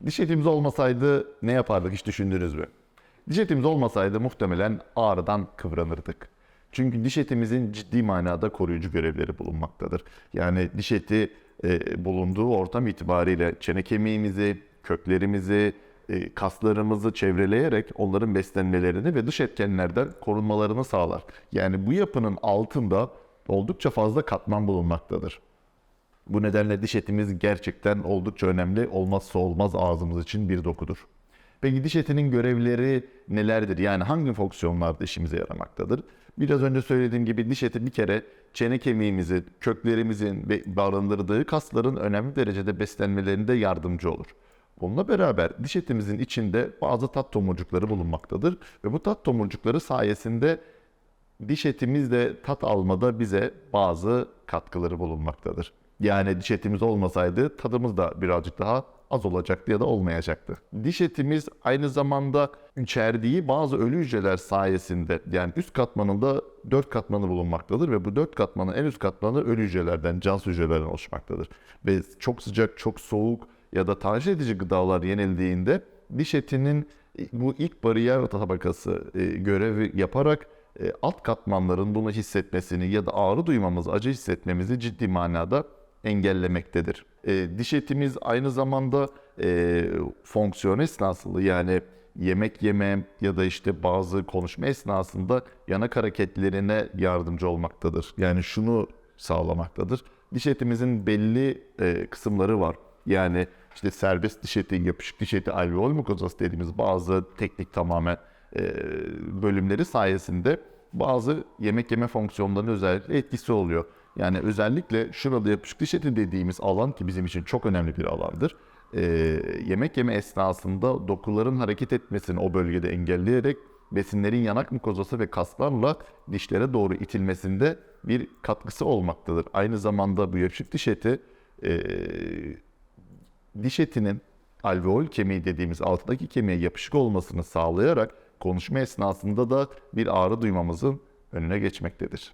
Diş etimiz olmasaydı ne yapardık, hiç düşündünüz mü? Diş etimiz olmasaydı muhtemelen ağrıdan kıvranırdık. Çünkü diş etimizin ciddi manada koruyucu görevleri bulunmaktadır. Yani diş eti bulunduğu ortam itibariyle çene kemiğimizi, köklerimizi, kaslarımızı çevreleyerek onların beslenmelerini ve dış etkenlerden korunmalarını sağlar. Yani bu yapının altında oldukça fazla katman bulunmaktadır. Bu nedenle diş etimiz gerçekten oldukça önemli, olmazsa olmaz ağzımız için bir dokudur. Peki diş etinin görevleri nelerdir? Yani hangi fonksiyonlarda işimize yaramaktadır? Biraz önce söylediğim gibi diş eti bir kere çene kemiğimizin, köklerimizin ve barındırdığı kasların önemli derecede beslenmelerinde yardımcı olur. Bununla beraber diş etimizin içinde bazı tat tomurcukları bulunmaktadır ve bu tat tomurcukları sayesinde diş etimiz de tat almada bize bazı katkıları bulunmaktadır. Yani diş etimiz olmasaydı tadımız da birazcık daha az olacaktı ya da olmayacaktı. Diş etimiz aynı zamanda içerdiği bazı ölü hücreler sayesinde, yani üst katmanında 4 katmanı bulunmaktadır ve bu 4 katmanın en üst katmanı ölü hücrelerden, cansız hücrelerden oluşmaktadır. Ve çok sıcak, çok soğuk ya da tahriş edici gıdalar yenildiğinde diş etinin bu ilk bariyer tabakası görevi yaparak alt katmanların bunu hissetmesini ya da ağrı duymamızı, acı hissetmemizi ciddi manada engellemektedir. Diş etimiz aynı zamanda fonksiyon esnasında, yani yemek yeme ya da işte bazı konuşma esnasında yanak hareketlerine yardımcı olmaktadır. Yani şunu sağlamaktadır. Diş etimizin belli kısımları var. Yani işte serbest diş eti, yapışık diş eti, alveol mukozası dediğimiz bazı teknik tamamen bölümleri sayesinde bazı yemek yeme fonksiyonlarının özellikle etkisi oluyor. Yani özellikle şurada yapışık diş eti dediğimiz alan, ki bizim için çok önemli bir alandır. Yemek yeme esnasında dokuların hareket etmesini o bölgede engelleyerek besinlerin yanak mukozası ve kaslarla dişlere doğru itilmesinde bir katkısı olmaktadır. Aynı zamanda bu yapışık diş eti diş etinin alveol kemiği dediğimiz altındaki kemiğe yapışık olmasını sağlayarak konuşma esnasında da bir ağrı duymamızın önüne geçmektedir.